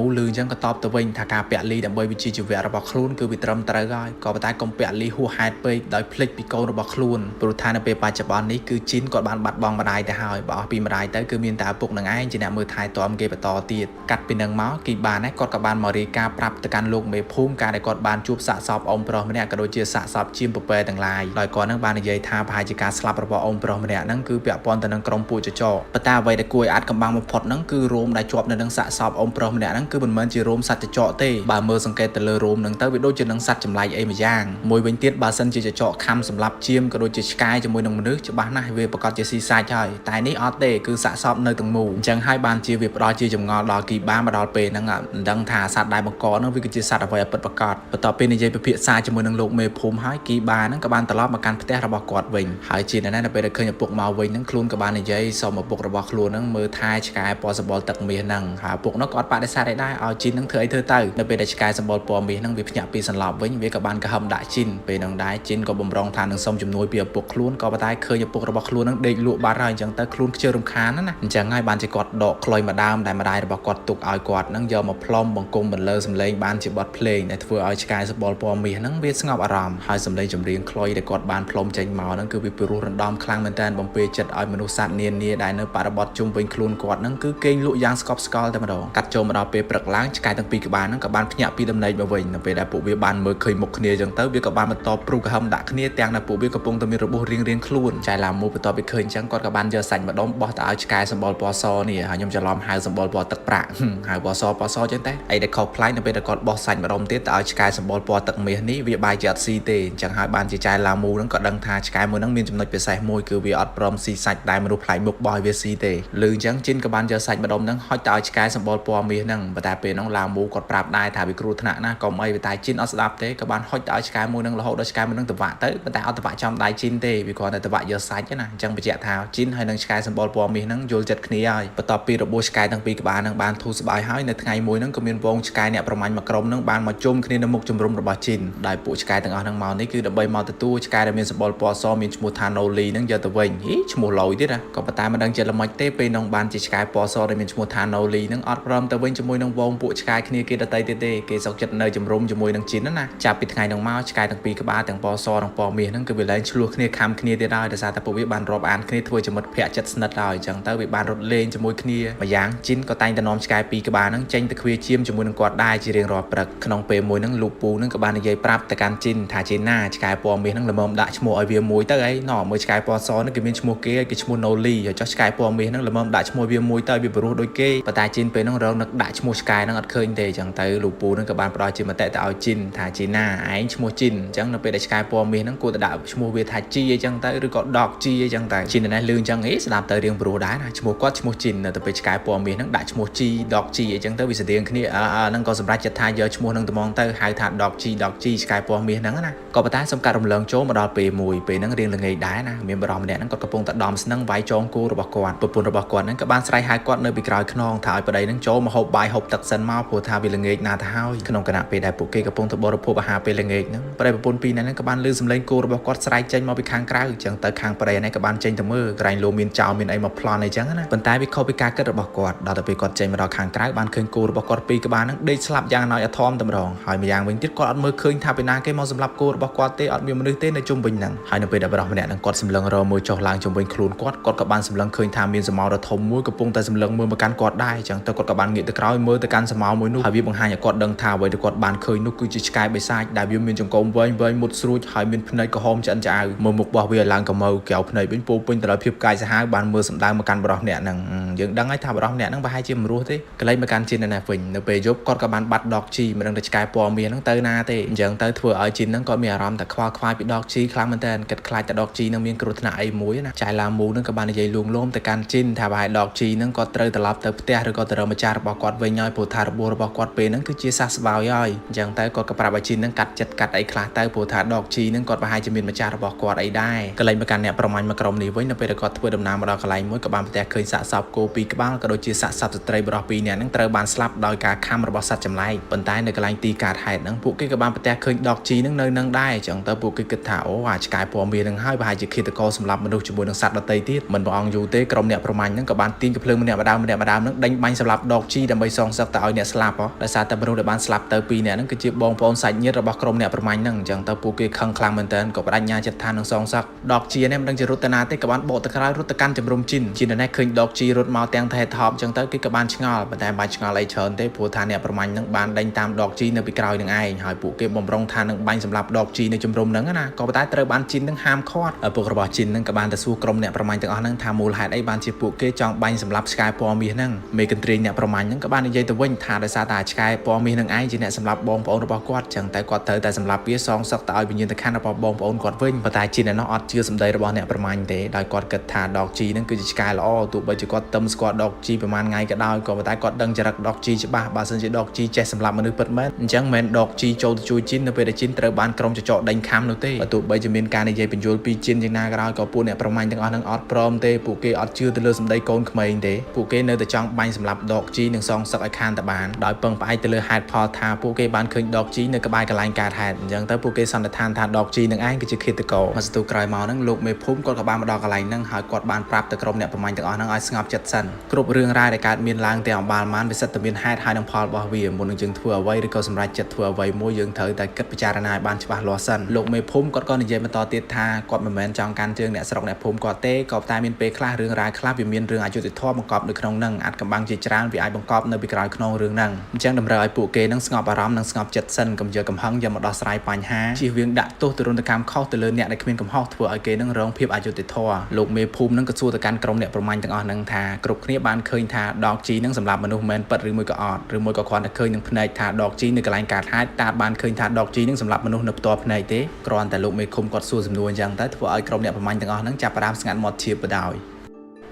ូលឺអញ្ចឹងក៏តបទៅវិញថាការពាក់លីដើម្បីវិជាជីវៈរបស់ខ្លួនគឺវាត្រឹមត្រូវហើយក៏ប៉ុន្តែកុំពាក់លីហួសហេតុពេកដោយភ្លេចពីកូនរបស់ខ្លួនព្រោះថានៅពេលបច្ចុប្បន្ននេះគឺជីនគាត់បានបាត់បង់ម្ដាយទៅហើយបើអស់ពីម្ដាយទៅគឺមានតែឪពុកនឹងឯងជាអ្នកមើលថែទាំគេបន្តទៀតកាត់ពីនឹងមកគីបាណាគាត់ក៏បានមករាយការណ៍ប្រាប់ទៅកាន់លោកមេភូមិការដែលគាត់បានជួបសាកសពអ៊ំប្រុសម្នាក់ក៏ដូចជាសាកសពជាមពពែទាំងឡាយដោយគាត់នឹងបាននិយាយថាប្រហែលជាការស្លាប់របស់អ៊ំប្រុសម្នាក់ហ្នឹងគឺពាក់ព័ន្ធទៅនឹងក្រុមពួកចចកប៉ុន្តែអ្វីដែលគួរឲ្យអាត់កំបាំងបំផុតហ្នឹងគឺរោមដែលជាប់នៅនឹងសាកសពអ៊ំប្រុសម្នាក់ហ្នឹងគឺមិនមែនជារោមសត្វចចកទេបើមើលសង្កេតទៅលើរោមហ្នឹងទៅវាដូចជានឹងសត្វចម្លែកអីមួយយ៉ាងមួយវិញទៀតបើសិនជាចចកខំសម្លាប់ជាមក៏ដូចជាឆ្កែជាមួយនឹងមនុស្សច្បាស់ណាស់វាប្រកាសជាស៊ីសាច់ហើយតែនេះអត់ទេគឺសាកសពនៅទាំងមូលអញ្ចឹងហើយបានជាវាផ្ដល់ជាចម្ងល់ដល់គីបាមកដល់ពេលហ្នឹងមិនដឹងថាសត្វដែលបង្កហ្នឹងវាគឺជាសត្វអ្វីឲ្យពិតប្រាកដបន្ទាប់ពីនិយាយពិភាក្សាជាមួយនឹងលោកមេភូមិហើយគីបាហ្នឹងក៏បានត្រឡប់មកកាន់ផ្ទះរបស់គាត់វិញហើយជានៅពេលដែលឃើញឪពុកមកវិញហ្នឹងខ្លួនក៏បាននិយាយសុំឪពុករបស់ខ្លួនហ្នឹងមើលថែឆ្កែពណ៌សម្បុរទឹកមាសហ្នឹងហើយឪពុកនោះក៏អត់បដិសេធដែរឲ្យជីនហ្នឹងធ្វើអីធ្វើទៅនៅពេលដែលឆ្កែសម្បុរពណ៌មាសហ្នឹងវាភ្ញាក់ពីសន្លប់វិញវាក៏បានកំហឹមដាក់ជីនពេលហ្នឹងដែរជីនក៏បំរុងថានឹងសុំជំនួយពីឪពុកខ្លួនក៏ប៉ុន្តែឃើញឪពុករបស់ខ្លួនហ្នឹងដេកលក់បាត់ហើយអញ្ចឹងទៅខ្លួនខ្ជិលរំខានណាអញ្ចឹងហើយបានជាគាត់ដកខ្លុយម្ដាមដែលម្ដាយរបស់គាត់ទុកឲ្យគាត់ហ្នឹងយកមកផ្លុំបង្គំបន្លឺសំឡេងបានជាបទភ្លេងដែលធ្វើឲ្យឆ្កែសម្បុរពណ៌មាសហ្នឹងវាស្ងប់អារម្មណ៍ហើយសំឡេងចម្រៀងខ្លុយដែលគាត់បានផ្លុំចេញមកហ្នឹងគឺវាពិរោះរណ្ដំខ្លាំងមែនទែនបំពេចិត្តឲ្យមនុស្សសត្វនានាដែលនៅបរិបទជុំវិញខ្លួនគាត់ហ្នឹងគឺគេងលក់យ៉ាងស្កប់ស្កល់តែម្ដងកាត់ចូលមកដល់ពេលព្រឹកឡើងឆ្កែទាំងពីរក្បាលហ្នឹងក៏បានភ្ញាក់ពីដំណេកមកវិញនៅពេលដែលពួកវាបានមើលឃើញមុខគ្នាអញ្ចឹងទៅវាក៏បានបន្តព្រុសកំហឹមដាក់គ្នាទាំងដែលពួកវាកំពុងតែមានរបួសរៀងៗខ្លួនចៃឡាមូបន្ទាប់ពីឃើញអញ្ចឹងគាត់ក៏បានយកសាច់ម្ដុំបោះទៅឲ្យឆ្កែសម្បុរពណ៌សនេះហើយខ្ញុំច្រឡំហៅសម្បុរពណ៌ទឹកប្រាក់ហៅពណ៌សអញ្ចឹងតែអីដែលខុសប្លែកនៅពេលដែលគាត់បោះសាច់ម្ដុំទៀតទៅឲ្យឆ្កែសម្បុរពណ៌ទឹកមាសនេះវាបែរជាអត់ស៊ីទេអញ្ចឹងហើយបានជាចៃឡាមូហ្នឹងក៏ដឹងថាឆ្កែមួយហ្នឹងមានចំណុចពិសេសមួយគឺវាអត់ព្រមស៊ីសាច់ដែលមនុស្សប្លែកមុខបោះឲ្យវាស៊ីទេលឺអញ្ចឹងជីនក៏បានយកសាច់ម្ដុំហ្នឹងហុចទៅឲ្យឆ្កែសម្បុរពណ៌មាសហ្នឹងប៉ុន្តែពេលហ្នឹងឡាមូគាត់ប្រាប់ដែរថាវាគ្រោះថ្នាក់ណាស់កុំអីតែជីនអត់ស្ដាប់ទេក៏បានហុចទៅឲ្យឆ្កែមួយហ្នឹងរហូតដល់ឆ្កែមួយហ្នឹងទៅវាក់ទៅប៉ុន្តែអត់ទៅវាក់ចំដៃជីនទេវាគ្រាន់តែទៅវាក់យកសាច់ណាអញ្ចឹងបញ្ជាក់ថាជីនហើយនឹងឆ្កែសម្បុរពណ៌មាសហ្នឹងយល់ចិត្តគ្នាហើយបន្ទាប់ពីរបួសឆ្កែទាំងពីរក្បាលហ្នឹងបានធូរស្បើយហើយនៅថ្ងៃមួយហ្នឹងក៏មានវងឆ្កែអ្នកប្រមាញ់មួយក្រុមហ្នឹងបានមកជុំគ្នានៅមុខជំរំរបស់ជីនដែលពួកឆ្កែទាំងអស់ហ្នឹងមកនេះគឺដើម្បីមកទទួលឆ្កែដែលមានសម្បុរពណ៌សមានឈ្មោះថាណូលីហ្នឹងយកទៅវិញឈ្មោះលយទៀតណាក៏ប៉ុន្តែមិនដឹងជាល្មិចទេពេលហ្នឹងបានជាឆ្កែពណ៌សដែលមានឈ្មោះថាណូលីហ្នឹងអត់ព្រមទៅវិញជាមួយនឹងវងពួកឆ្កែគ្នាគេដទៃទៀតទេគេសុកចិត្តនៅជំរំជាមួយនឹងជីនណាចាប់ពីថ្ងៃហ្នឹងមកឆ្កែទាំងពីរក្បាលទាំងពណ៌សនិងពណ៌មាសហ្នឹងគឺវាលែងឆ្លោះគ្នាខំគ្នាទៀតហើយដោយសារតែពួកវាបានរាប់អានគ្នាធ្វើជាមិត្តភក្តិជិតស្និទ្ធហើយអញ្ចឹងទៅវាបានរត់លេងជាមួយគ្នាម្យ៉ាងជីនក៏តែងតែនាំឆ្កែពីរក្បាលហ្នឹងចេញទៅឃ្វាជាមជាមួយនឹងគាត់ដែរជារៀងរាល់ព្រឹកក្នុងពេលមួយហ្នឹងលោកពូហ្នឹងក៏បាននិយាយប្រាប់ទៅកាន់ជីនថាជីនណាឆ្កែពណ៌មាសហ្នឹងល្មមដាក់ឈ្មោះឲ្យវាមួយទៅអីណោះមើលឆ្កែពណ៌សហ្នឹងគេមានឈ្មោះគេគេឈ្មោះណូលីហើយចុះឆ្កែពណ៌មាសហ្នឹងល្មមដាក់ឈ្មោះវាមួយទៅវាព្រោះដូចគេប៉ុន្តែជីនពេលហ្នឹងរងនឹកដាក់ឈ្មោះឆ្កែហ្នឹងអត់ឃើញទេអញ្ចឹងទៅលោកពូហ្នឹងក៏បានផ្ដល់ជាមតិទៅឲ្យជីនថាជីណាឯងឈ្មោះជីនអញ្ចឹងនៅពេលដែលឆ្កែពណ៌មាសហ្នឹងគួរតែដាក់ឈ្មោះវាថាជីអីចឹងទៅឬក៏ដកជីអីចឹងទៅជីនណែលឿនអញ្ចឹងស្ដាប់ទៅរៀងព្រោះដែរណាឈ្មោះគាត់ឈ្មោះជីននៅទៅពេលឆ្កែពណ៌មាសហ្នឹងដាក់ឈ្មោះជីដកជីអីចឹងទៅវាស្តៀងគ្នាហ្នឹងក៏សម្រាប់ចិត្តថាយកឈ្មោះហ្នឹងត្មងទៅហៅថាដកជីឆ្កែពណ៌មាសហ្នឹងណាក៏ប៉ុន្តែសំកាត់រំលងចូលមកដល់ពេលមួយពេលហ្នឹងរៀងល្ងាចដែរណាមានបរិមម្នាក់ហ្នឹងគាត់កំពុងតែដំស្នឹងវាយចងគោរបស់គាត់ប្រពន្ធរបស់គាត់ហ្នឹងក៏បានស្រែកហៅគាត់នៅពីក្រោយខ្នងថាឲ្យប្តីហ្នឹងចូលមកហូបបាយហូបទឹកសិនមកព្រោះថាវាល្ងាចណាស់ទៅហើយក្នុងគណៈពេលដែលពួកគេកំពុងតែបរិភោគអាហារពេលល្ងាចហ្នឹងប្តីប្រពន្ធពីរនាក់ហ្នឹងក៏បានឮសំឡេងគោរបស់គាត់ស្រែកចេញមកពីខាងក្រៅអញ្ចឹងទៅខាងប្តីនេះក៏បានចេញទៅមើលក្រែងលោមានចោលមានអីមកប្លន់អីចឹងណាប៉ុន្តែវាខុសពីការគិតរបស់គាត់ដល់ទៅពេលគាត់ចេញមកដល់ខាងក្រៅបានឃើញគោរបស់គាត់ពីរក្បាលហ្នឹងដេកស្លាប់យ៉ាងណោចអធមតែម្ដងហើយម្យ៉ាងវិញទៀតគាត់អត់មើលឃើញថាពីណាគេមកសម្លាប់គោរបស់គាត់ទេអត់មានមនុស្សទេនៅជុំវិញហ្នឹងហើយនៅពេលដែលបរិសម្នាក់ហ្នឹងគាត់សម្លឹងរមើលចុះឡើងជុំវិញខ្លួនគាត់ក៏បានសម្លឹងឃើញថាមានសមោដ៏ធំមួយកំពុងតែសម្លឹងមើលមកកាន់គាត់ដែរអញ្ចឹងទៅគាត់ក៏បានងាកទៅក្រោយមើលទៅកាន់សមោមួយនោះហើយវាបង្ហាញឲ្យគាត់ដឹងថាអ្វីដែលគាត់បានឃើញនោះគឺជាឆ្កែបិសាចដែលវាមានចង្កូមវែងមុតស្រួចហើយមានភ្នែកក្រហមឆ្អិនឆ្អៅមើលមុខរបស់វាឡើងកម្ៅកែវភ្នែកវិញពោពេញទៅដោយភាពកាយសាហាវបានមើលសម្ដៅមកកាន់បរិសម្នាក់ហ្នឹងយើងដឹងហើយថាបរិសម្នាក់ហ្នឹងប្រហែលជាមិនរស់ទេកន្លែងមកកាន់ជីនណាវិញនៅពេលយប់គាត់ក៏បានបាត់ដកជីមិនដឹងតែឆ្កែពណ៌មាសហ្នឹងទៅណាទេអញ្ចឹងទៅធ្វើឲ្យជីនហ្នឹងគាត់មានអារម្មណ៍តែខ្វល់ខ្វាយពីដកជីខ្លាំងមែនតើគិតខ្លាចតែដកជីហ្នឹងមានគ្រោះថ្នាក់អីមួយណាចៃឡាមូហ្នឹងក៏បាននិយាយលួងលោមទៅកាន់ជីនថាប្រហែលដកជីហ្នឹងគាត់ត្រូវត្រឡប់ទៅផ្ទះឬក៏ទៅរកម្ចាស់របស់គាត់វិញហើយព្រោះថារបួសរបស់ របស់គាត់ពេលហ្នឹងគឺជាសះស្បើយហើយអញ្ចឹងទៅគាត់ក៏ប្រាប់ឲ្យជីនហ្នឹងកាត់ចិត្តកាត់អីខ្លះទៅព្រោះថាដកជីហ្នឹងគាត់ប្រហែលជាមានម្ចាស់របស់គាត់អីដែរកន្លែងមកកាន់អ្នកប្រមាញ់មកក្រុមនេះវិញនៅពេលដែលគាត់ធ្វើដំណើរមកដល់កន្លែងមួយក៏បានប្រទះឃើញសាកសពគោ2ក្បាលក៏ដូចជាសាកសពស្ត្រីបរិសុទ្ធ2នាក់ហ្នឹងត្រូវបានស្លាប់ដោយការខំរបស់សត្វចម្លែកប៉ុន្តែនៅកន្លែងទីកើតហេតុហ្នឹងពួកគេក៏បានប្រទះឃើញដកជីហ្នឹងនៅនឹងដែរអញ្ចឹងទៅពួកគេគិតថាអូអាឆ្កែពណ៌មាសហ្នឹងហើយប្រហែលជាឃាតករសម្លាប់មនុស្សជាមួយនឹងសត្វដទៃទៀតមិនប្រអងយូរទេក្រុមអ្នកប្រមាញ់ហ្នឹងក៏បានទាញកាភ្លើងម្នាក់ម្ដងហ្នឹងដេញបាញ់សម្លាប់ដកជីដើម្បីសងសឹកទៅឲ្យអ្នកស្លាប់ដោយសារតែមនុស្សដែលបានស្លាប់ទៅ2នាក់ហ្នឹងគឺជាបងប្អូនសាច់ញាតិរបស់ក្រុមអ្នកប្រមាញ់ហ្នឹងអញ្ចឹងទៅពួកគេខឹងខ្លាំងមែនទែនក៏បដិញ្ញាចិត្តថានឹងសងសឹកដកជីនេះមិនដឹងជារត់ទៅណាទេក៏បានបកទៅក្រោយរត់ទៅកាន់ជំរំជីនជីននេះឃើញដកជីរត់មកទាំងថែថប់អញ្ចឹងទៅគេក៏បានឆ្ងល់ប៉ុន្តែមិនបាច់ឆ្ងល់អីច្រើនទេព្រោះថាអ្នកប្រមាញ់ហ្នឹងបានដេញតាមដកជីនៅពីក្រោយនឹងឯងហើយពួកគេបំរុងថានឹងបាញ់សម្លាប់ដកជីនៅជំរំហ្នឹងណាក៏ប៉ុន្តែត្រូវបានជីនហ្នឹងហាមឃាត់ឪពុករបស់ជីនហ្នឹងក៏បានទៅសួរក្រុមអ្នកប្រមាញ់ទាំងអស់ហ្នឹងថាមូលហេតុអីបានជាពួកគេចង់បាញ់សម្លាប់ឆ្កែពណ៌មាសហ្នឹងមេកន្ទ្រីអ្នកប្រមាញ់ហ្នឹងក៏បាននិយាយទៅវិញថាដោយសារតែឆ្កែពណ៌មាសហ្នឹងឯងជាអ្នកសម្លាប់បងប្អូនរបស់គាត់អញ្ចឹងតែគាត់ត្រូវតែសម្លាប់វាសងសឹកទៅឲ្យវិញ្ញាណក្ខន្ធរបស់បងប្អូនគាត់វិញប៉ុន្តែជីននោះអត់ជឿសម្ដីរបស់អ្នកប្រមាញ់ទេដោយគាត់គិតថាដកជីហ្នឹងគឺជាឆ្កែល្អទោះបីជាគាត់ទឹមស្គាល់ដកជីប្រហែលថ្ងៃក៏ដោយក៏ប៉ុន្តែគាត់ដឹងចរិតដកជីច្បាស់បើសិនជាដកជីចេះសម្លាប់មនុស្សពិតមែនអញ្ចឹងមិនដកជីចូលទៅជួយជីននៅពេលដែលជីនត្រូវបានក្រុមចចកដេញខំនោះទេបើទោះបីជាមានការនិយាយបញ្យល់ពីជីនយ៉ាងណាក៏ដោយក៏ពួកអ្នកប្រមាញ់ទាំងអស់ហ្នឹងអត់ព្រមទេពួកគេអត់ជឿទៅលើសម្ដីកូនក្មេងទេពួកគេនៅតែចង់បាញ់សម្លាប់ដកជីនិងសងសឹកឲ្យខានតបានដោយពឹងផ្អែកទៅលើហេតុផលថាពួកគេបានឃើញដកជីនៅក្បែរកន្លែងកើតហេតុអញ្ចឹងទៅពួកគេសន្និដ្ឋានថាដកជីនឹងឯងគឺជាឃាតករមកសន្ទុះក្រោយមកហ្នឹងលោកមេភូមិគាត់ក៏បានមកដល់កន្លែងហ្នឹងហើយគាត់បានប្រាប់ទៅក្រុមអ្នកប្រមាញ់ទាំងអស់ហ្នឹងឲ្យស្ងប់ចិត្តសិនគ្រប់រឿងរ៉ាវដែលកើតមានឡើងទាំងអបាលម៉ានវាសិតតែមានហេតុហើយនឹងផលរបស់វាមុននឹងយើងធ្វើអ្វីឬក៏សម្រេចចិត្តធ្វើអ្វីមួយយើងត្រូវតែគិតពិចារណាឲ្យបានច្បាស់លាស់សិនលោកមេភូមិគាត់ក៏និយាយបន្តទៀតថាគាត់មិនមែនចង់កាន់ជើងអ្នកស្រុកអ្នកភូមិគាត់ទេក៏តែមានពេលខ្លះរឿងរ៉ាវខ្លះវាមានរឿងអយុត្តិធម៌បង្កប់នៅក្នុងហ្នឹងអាចកំបាំងជាច្រើនវាអាចបង្កប់នៅពីក្រោយខ្នងរឿងហ្នឹងអញ្ចឹងតម្រូវឲ្យពួកគេនឹងស្ងប់អារម្មណ៍និងស្ងប់ចិត្តសិនកុំយកកំហឹងយកមកដោះស្រាយបញ្ហាជៀសវាងដាក់ទោសទរណកម្មខុសទៅលើអ្នកដែលគ្មានកំហុសធ្វើឲ្យគេនឹងរងភាពអយុត្តិធម៌លោកមេភូមិនឹងក៏សួរទៅកាន់ក្រុមអ្នកប្រមាញ់ទាំងអស់ហ្នឹងថាគ្រប់គ្នាបានឃើញថាដកជីនឹងសម្រាប់មនុស្សមែនពិតឬមួយក៏អត់ឬមួយក៏គ្រាន់តែឃើញនឹងភ្នែកថាដកជីនៅកន្លែងកើតហេតុតើបានឃើញថាដកជីនឹងសម្រាប់មនុស្សនៅផ្ទាល់ភ្នែកទេគ្រាន់តែលោកមេឃុំគាត់សួរសំណួរអញ្ចឹងទៅធ្វើឲ្យក្រុមអ្នកប្រមាញ់ទាំងអស់ហ្នឹងចាប់ផ្ដើមស្ងាត់មាត់ឈៀបបដ ாய்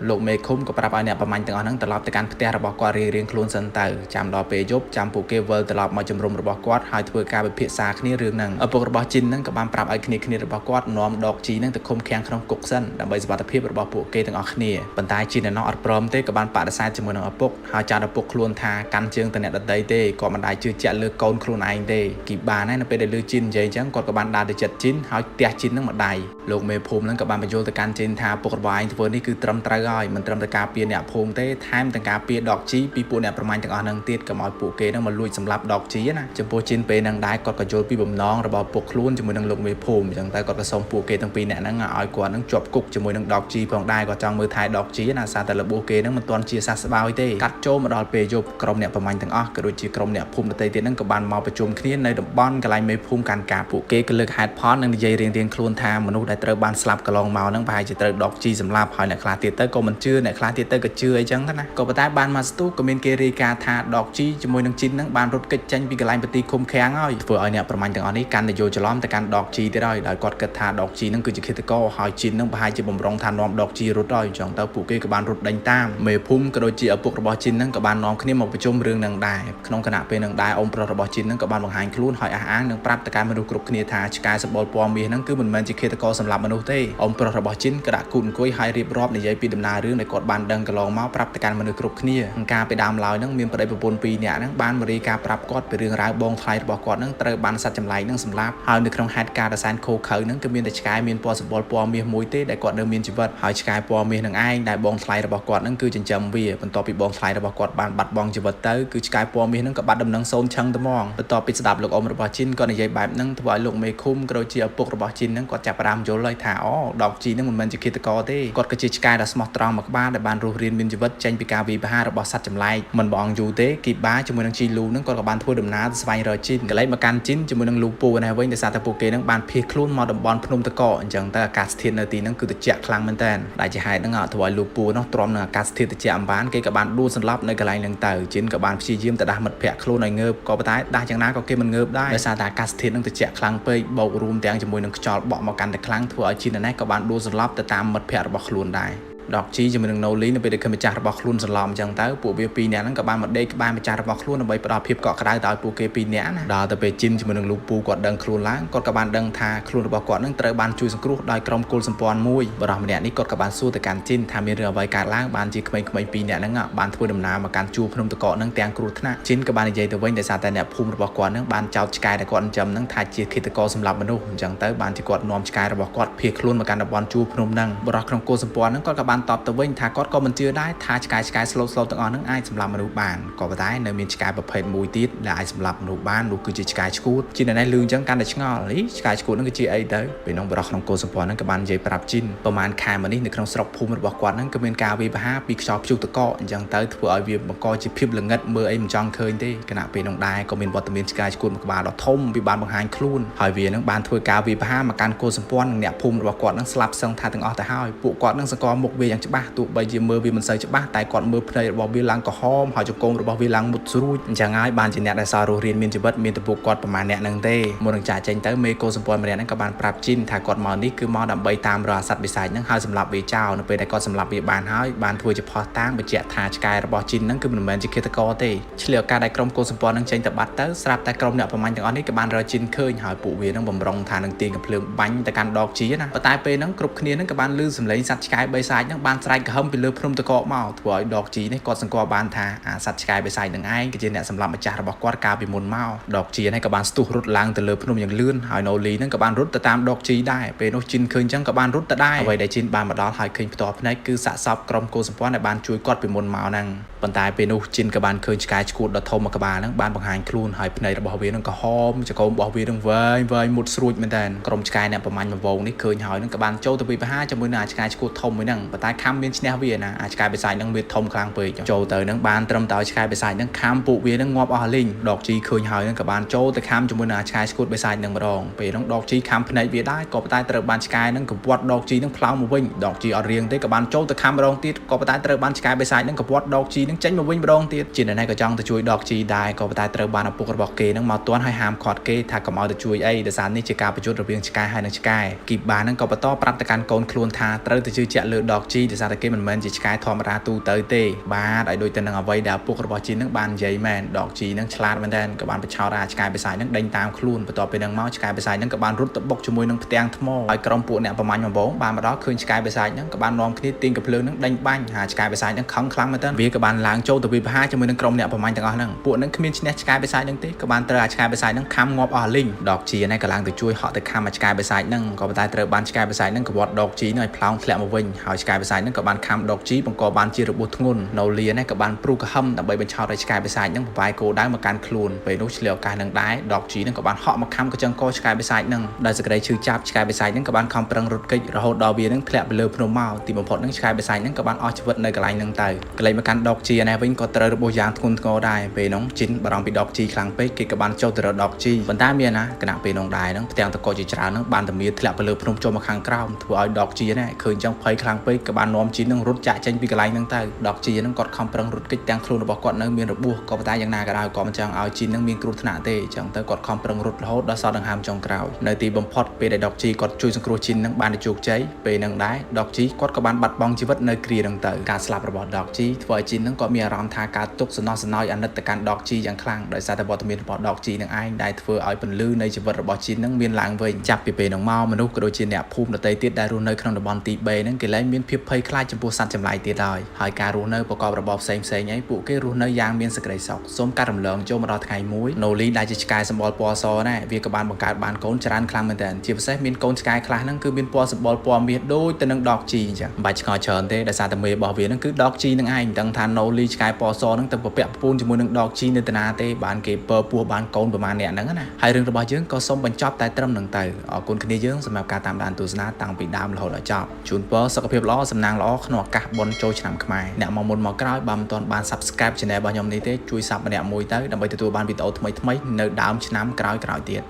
លោកមេឃុំក៏ប្រាប់ឲ្យអ្នកប្រមាញ់ទាំងអស់ហ្នឹងត្រឡប់ទៅកាន់ផ្ទះរបស់គាត់រៀងៗខ្លួនសិនទៅចាំដល់ពេលយប់ចាំពួកគេវិលត្រឡប់មកជំរុំរបស់គាត់ហើយធ្វើការពិភាក្សាគ្នារឿងហ្នឹងឪពុករបស់ជីនហ្នឹងក៏បានប្រាប់ឲ្យគ្នារបស់គាត់នាំដកជីហ្នឹងទៅឃុំឃាំងក្នុងគុកសិនដើម្បីសុវត្ថិភាពរបស់ពួកគេទាំងអស់គ្នាប៉ុន្តែជីនណោះអត់ព្រមទេក៏បានបដិសេធជាមួយនឹងឪពុកហើយចាត់ឪពុកខ្លួនថាកាន់ជើងទៅអ្នកដទៃទេគាត់មិនដែលជឿជាក់លើកូនខ្លួនឯងទេគីបានហើយនៅពេលដែលលើជីននិយាយអញ្ចឹងគាត់ក៏បានដើរទៅចិត្តជីនហើយទះជីនហ្នឹងមកដៃលោកមេភូមិហ្នឹងក៏បានបញ្យល់ទៅកាន់ជីនថាពុករបស់ឯងធ្វើនេះគឺត្រឹមត្រូវហើយមិនត្រឹមតែការពារអ្នកភូមិទេថែមទាំងការពារដកជីពីពួកអ្នកប្រមាញ់ទាំងអស់ហ្នឹងទៀតកុំឲ្យពួកគេហ្នឹងមកលួចសម្លាប់ដកជីណាចំពោះជីនពេលហ្នឹងដែរគាត់ក៏យល់ពីបំណងរបស់ពុកខ្លួនជាមួយនឹងលោកមេភូមិអញ្ចឹងតែគាត់ក៏សូមពួកគេទាំងពីរអ្នកហ្នឹងឲ្យគាត់ហ្នឹងជាប់គុកជាមួយនឹងដកជីផងដែរគាត់ចង់មើលថែដកជីណាសារតែរបួសគេហ្នឹងមិនទាន់ជាសះស្បើយទេកាត់ចូលមកដល់ពេលយប់ក្រុមអ្នកប្រមាញ់ទាំងអស់ក៏ដូចជាក្រុមអ្នកភូមិដទៃទៀតហ្នឹងក៏បានមកប្រជុំគ្នានៅតំបន់កន្លែងមេភូមិកាន់ការពួកគេក៏លើកហេតុផលនិងនិយាយរៀងៗខ្លួនថាមនុស្សដែលត្រូវបានស្លាប់កន្លងមកហ្នឹងប្រហែលជាត្រូវដកជីសម្លាប់ហើយអ្នកខ្លះទៀតទៅក៏មិនជឿអ្នកខ្លះទៀតទៅក៏ជឿអីចឹងទៅណាក៏ប៉ុន្តែបានមកស្ទុះក៏មានគេរាយការណ៍ថាដកជីជាមួយនឹងជីនហ្នឹងបានរត់គេចចេញពីកន្លែងបន្ទីឃុំឃាំងហើយធ្វើឲ្យអ្នកប្រមាញ់ទាំងអស់នេះកាន់តែយល់ច្រឡំទៅកាន់ដកជីទៀតហើយដោយគាត់គិតថាដកជីហ្នឹងគឺជាឃាតករហើយជីនហ្នឹងប្រហែលជាបំរុងថានាំដកជីរត់ហើយអញ្ចឹងទៅពួកគេក៏បានរត់ដេញតាមមេភូមិក៏ដូចជាឪពុករបស់ជីនហ្នឹងក៏បាននាំគ្នាមកប្រជុំរឿងហ្នឹងដែរក្នុងគណៈពេលហ្នឹងដែរអ៊ំប្រុសរបស់ជីនហ្នឹងក៏បានបង្ហាញខ្លួនហើយអះអាងនឹងប្រាប់ទៅកាន់មនុស្សគ្រប់គ្នាថាឆ្កែសម្បល់ពណ៌មាសហ្នឹងគឺមិនមែនជាឃាតករសម្លាប់មនុស្សទេអ៊ំប្រុសរបស់ជីនក៏ដាក់គូតអង្គុយហើយរៀបរាប់និយាយពីដំណើររឿងដែលគាត់បានដឹងកន្លងមកប្រាប់ទៅកាន់មនុស្សគ្រប់គ្នាការពីដើមឡើយហ្នឹងមានប្តីប្រពន្ធ2នាក់ហ្នឹងបានមករាយការណ៍ប្រាប់គាត់ពីរឿងរ៉ាវបងថ្លៃរបស់គាត់ហ្នឹងត្រូវបានសត្វចម្លែកហ្នឹងសម្លាប់ហើយនៅក្នុងហេតុការណ៍ដែលសែនខូខើហ្នឹងគឺមានតែឆ្កែមានពណ៌សម្បល់ពណ៌មាសមួយទេដែលគាត់នៅមានជីវិតហើយឆ្កែពណ៌មាសហ្នឹងឯងដែលបងថ្លៃរបស់គាត់ហ្នឹងគឺចិញ្ចឹមវាបន្ទាប់ពីបងថ្លៃរបស់គាត់បានបាត់បង់ជីវិតទៅគឺឆ្កែពណ៌មាសហ្នឹងក៏បាត់ដំណឹងសូន្យឆឹងទៅហ្មងបន្ទាប់ពីស្ដាប់លោកអ៊ំរបស់ជីនគាត់និយាយបែបហ្នឹងធ្វើឲ្យលោកមេឃុំក៏ដូចជាឪពុករបស់ជីនហ្នឹងគាត់ចាប់ផ្ដើមយល់ហើយថាអូដកជីហ្នឹងមិនមែនជាឃាតករទេគាត់ក៏ជាឆ្កែដ៏ស្មោះត្រង់មួយក្បាលដែលបានរស់រានមានជីវិតចេញពីការវាយប្រហាររបស់សត្វចម្លែកមិនបងយូរទេគីបាជាមួយនឹងជីលូហ្នឹងគាត់ក៏បានធ្វើដំណើរទៅស្វែងរកជីនកន្លែងមកកាន់ជីនជាមួយនឹងលូពូនេះវិញដោយសារតែពួកគេហ្នឹងបានភៀសខ្លួនមកតំបន់ភ្នំតកអញ្ចឹងទៅអាកាសធាតុនៅទីហ្នឹងគឺត្រជាក់ខ្លាំងមែនតើដែលជាហេតុហ្នឹងធ្វើឲ្យលូពូនោះទ្រាំនឹងអាកាសធាតុត្រជាក់អំបានគេក៏បានដួលសន្លប់នៅកន្លែងហ្នឹងទៅជីនក៏បានព្យាយាមទៅដាស់មិត្តភ័ក្តិខ្លួនឲ្យងើបក៏ប៉ុន្តែដាស់យ៉ាងណាក៏គេមិនងើបដែរដោយសារតែអាកាសធាតុហ្នឹងត្រជាក់ខ្លាំងពេកបូករួមទាំងជាមួយនឹងខ្យល់បក់មកកាន់តែខ្លាំងធ្វើឲ្យជីននេះក៏បានដួលសន្លប់ទៅតាមមិត្តភ័ក្តិរបស់ខ្លួនដែរ ดอกจีจะมันโนลีนไปเด็กขึ้นมาจากระบบคลุนสลอมจังเต้าปูเบียปีนี้นั่งกับบ้านมาเด็กบ้านมาจากระบบคลุนเอาไปประดับเพียบเกาะกระไดตายปูเกปีนี้นะดาวแต่ไปจิ้มจะมันลูกปูกอดดังคลุนล้างกอดกับบ้านดังทาคลุนระบบกอดนั่งเตะบ้านช่วยสังครุได้กรมกุลสมปอนมุยบรามเนี่ยนี่กอดกับบ้านสู้แต่การจิ้นทำมีเรือใบการล้างบ้านจีขมายปีเนี่ยนั่งอ่ะบ้านทั่วดำน้ำมาการจูพนมตะเกาะนั่งแตงครุทนะจิ้นกับบ้านใหญ่แต่เว้นแต่ซาแต่เนี่ยภูมิระบบกอดนั่งบ้านเจ้าสกายแต่กอดจำนั่งทายจีคิดตะกอสำหรับมนุษย์จังเต้บ้านจีกอดนอมสกายระบบกอดเพียคลุนมาการระบอนจูพนมนั่งบรากรมกุลสมปอนนั่งกอดกับบ้านตอบแต่เว้นทากอดก็มันเจอได้ทาสกายสโลต่างอ่อนนั่งไอ้สำหรับมนุษย์บ้านก็ไปได้ในมีสกายประเภทมวยติดและไอ้สำหรับมนุษย์บ้านดูคือจีสกายสกูดจีนในลืมจังการได้ชงอลิสกายสกูดนั่นคือจีไอ้เด้อเป็นน้องบรอกน้องโกสปอนนั่งกับบ้านใหญ่ปรับจินประมาณคายมันนี่ในครั้งสอบภูมิระบบกวาดนั่งก็เป็นกาวีบ้าปีกชอบชุกตะก้อยังเต้ถือเอาวีบังกอจีพิบหลังเงิดเมื่อไอ้มันจังเคยที่ขณะเป็นน้องได้ก็เป็นบอตเมนสกายสกูดมาบ้านเราทมปีบ้านบางหางคลูนหอยวีนั่งบ้านถือกาวีบ้ามาการโกสปอนเนี่ยภูมิระบบกวาดนั่งสลับสังทาถึงออกแต่ห้อยปุกวาดนั่งสกอหมกวีอย่างจะบ้าตัวใบยีเมื่อวีมันใส่จะบ้าแต่ก่อนเมื่อเพลย์ระบบวีลังก็หอมหอยจุกโกงระบบวีลังมุดสู้จะง่ายบ้านจีเนี่ยได้สารูเรียนมีนจิบัดมีตะปุกอดประมาณเนี่ยนั่งเต้มรดกจ่าเจนเต้เมโกสปอนมาเนี่ยนั่งกับบ้านปรับจินถ้ากอดมานี่คือมอดับใบตามรอสัตว์บิสัยนั่งหาสำหรับวีเจ้านั่งเป็นได้กอดสำหรับวีบ้านหอยบ้านทัวร์จะพอตั้งไปเจาะทาสกายระบบจินนั่งคือเหมือนจะเคตกอเต้เฉลี่ยการได้กรมโกสปอนนั่งเจนแต่บัตเตอร์สลับแต่กรมเนี่ยประมาณอย่างอันนี้กับบ้านเราจินเคยหอยปูวีนั่งบ่มรองทานั่งตีกับเพลิงบังแต่การดอกจีนะปตายไปนั่งกรุบคเนียนั่งกับบ้านลื่นสำเร็จสัตว์สกายใบสายนั่งบ้านสไลด์กระหึ่มไปเลือพรมตะกอเมาถวายดอกจีนี่กอดสังกอบ้านทาสัตว์สกายใบสายหนึ่งไอ้ก็จะเนี่ยสำหรับมาจากระบบกวาดกาไปมุนเมาดอกจีให้กับบ้านสตูรุดล้างแต่เลือพรมอย่างลื่นหอยโนลีนั่งกับบ้านรุดแต่ตามดอกจีได้เป็นนกจินเคยจังกับบ้านรุดแต่ได้เอาไว้ได้จินบ้านมาดอลหอยเคยต่อพนักคือสะสอบกรมโกสปอนในบ้านช่วยกอดไปมุนเมานั่งปันตายเป็นนกจินกับบ้านเคยสกายสกูดดอททมกับบ้านนั่งบ้านบางหางคลูนหอยในระบบเวียนั่งก็หอมจะกรมบอกเวียนั่งเว้ยมุดสรุปเหมือนกันกรมสกายเนี่ยประมาณมาโวนี่เคยหอยนั่งกับบ้านโจตะวีไปห้าจะมือหน้าสกายสกูดทมเหมือนนั่งปันตายข้ามเวียนชแนลเวียนะสกายไปใส่นั่งเวียนทมกลางเปย์โจเตอร์นั่งบ้านเติมต่อสกายไปใส่นั่งข้ามปุเวียนั่งงอบอลิงดอกจีเคยหอยนั่งกับบ้านโจแต่ข้ามจะมือหน้าสกายสกูดไปใส่นั่งมารองเปย์นั่งดอกจีข้ามในเวียได้ก็ปันตายเติมบ้านสกายนั่งกับวัดดอกจีนั่งพลาวมาวิ่งดอกจีเอาเรียงได้กับบ้านโจแต่ข้ามมารองตีก็ปันตายเติมบ้านสกายไปใส่นั่งกับวัดดอกจีนั่งเจ๊งมาวิ่งมารองตีจีนในก็จังจะช่วยดอกจีได้ก็ปันตายเติมบ้านเอาปุกระบอกเกนั่งมาต้วนให้หามขอดเกถ้ากับเอาจะช่วยไอ้เดซานนี่จะการประจุระเบียงสกายให้นั่งสกายกีบบ้านนั่งก็ปัตต้อปรับแต่การโกนคลูนทาเติมจะช่วยเจาะเลือดดอกจีเดซานตะเกมันจะสกายทอมราตูเตยเตบ้านไอ้โดยแต่นั่งเอาไว้ดาวปุกระบอกจีนั่งบ้านใหญ่แมนดอกจีนั่งฉลาดมันแดนกับบ้านไปชาวราสกายไปใส่นั่งเดินตามคลูนต่อไปนั่งเมาสกายไปใส่นั่งกับบ้านรุดตะบกจมูกนั่งเตียงทมอไอ้กรมปูเนี่ยประมาณอย่างโบ้บ้านมาดอกคืนสกายไปใส่นั่งกับบ้านนอมคณิตตีนกับเพลิงนั่งเดินบ้านหาสกายไปใส่นั่งครั้งมาเต้นเวียกับบ้านล้างโจตะวีพาจมูกนั่งกรมเนี่ยประมาณอย่างนั้นปูนั่งขมิ้นชนะสกายไปใส่นั่งตีกับบ้านเตอสกายไปใส่นั่งคำงอบอลิงดอกจีในกำลังจะช่วยhọแต่คำมาสกายไปใส่นั่งก็ไปตายเตอบ้านสกายไปใส่นั่งกับวัดดอกจีหน่อยพลาวแถลมาวิ่งหาสกายไปใส่นั่งกับบ้านคำดอกจีบังกอบานจีระบุทงุนโนเลียในกับบ้านปลูกกระหำแต่ใบเป็นชาวไรสกายไปใส่นั่งไปโกได้มาการคลูนไปนุชเลียวการนั่งได้ดอกจีนั่งกับบ้านhọมาคำก็จังก็สกายไปใส่นั่งได้สกายชื่อจับสกายไปใส่นั่งกับบ้านคำปรังรถกิจระหดดอเบียนั่งแถลไปเลยพนมเมาตีมันพอนั่งสกายไปใส่นั่งกับบ้านออชวัดในกลายนั่งไตกลายมาการดอกจีในวิ่งก็เตอระบุยางทุนก็ได้ไปน้องจินบารองไปดอกจีคลังไปกิจกับบ้านโจเตอดอกจีบรรดาเมียนะขณะไปน้องได้นั่งเตียงตะโกจีจรานั่งบ้านตะเมียแถลไปเลยพนมโจมาข้างกล้าวถือเอาดอกจีเนี่ยเคยจังไพคลังไปกับบ้านน้อมจีนั่งรถจ่าเจนปีกลายนั่งไตดอกจีนั่งกอดคำปรังรถกิจแตงครูนบอกก่อนนั่งเมียระบุก็ไปตายอย่างนากระดาก่อนมันจังเอาจีนั่งเมียกรุธนาเตจังเตกอดคำปรังรถแล้วได้ซอดังหามจงกล่าวในตีบอมพอดไปได้ดอกจีกอดช่วยสังครูจีนั่งบ้านในจุกใจไปนั่งได้ดอกจีกอดกับบ้านบัดบองชีวิตในเกลียดังเตอการสลับระบอดดอกจีถอยจีนั่งก็มีอารมณ์ทาการตกสนอสนอยอันนัตการดอกจีอย่างคลั่งโดยสารบอตมีระบอดดอกจีนั่งไอ้ได้เฟื่อเอาเป็นลื้อในชีวิตระบอดจีนั่งเมียนหลังเวงจับไปน้องเมามนุษย์กระโดดจีเนี่ยภูมิในตีได้รู้ในขนมระบอดตีเบนั่งเกล้เมียนเพียบเพยคล้ายจมูกสันจำลายตีได้หายการรู้ในประกอบระบอบเซ็งไอ้ปุกเกรู้ในยางเมียนสกายสอกสมการรำเลิงโจมรอไงมุ้ยโนลีได้จิกายสมบอลปอซอแน่เวียกับบ้านบังการบ้านโกนจรันคลางเหมือนเดิมจีบเซมีนโกนสกายคลางนั่นคือมีนปอสมบอลปอมีโดยแต่นั่งดอกจีจ้ะใบชงอเชิญเตได้ซาตเมย์บอกเวียนั่นคือดอกจีนั่งไอ้ดังทานโนลีสกายปอซอนั่งแต่เปียปูนจมูกนั่งดอกจีในตนาเตบ้านเก็บเปอร์ปัวบ้านโกนประมาณเนี่ยนั่งนะให้เรื่องระบายเยอะก็ส้มบรรจบแต่เติมหนังเตอออกคนคดีเยอะสำหรับการตามด่านตุสนาต่างปีดามเราหล่อจอบชุนเปอร์สกปรกล้อสำนางล้อขนมกะบนโจฉนำขมายเนี่ยมองบนมองกล้าบำตอนบ้าน subscribe ชแนลบางยมนี้เต้ช่วยซับมาเนี่ยมวยเต้ดำไปตัวบ้านวิดีโอทำไมในดาวฉนำกล้าเตี้ย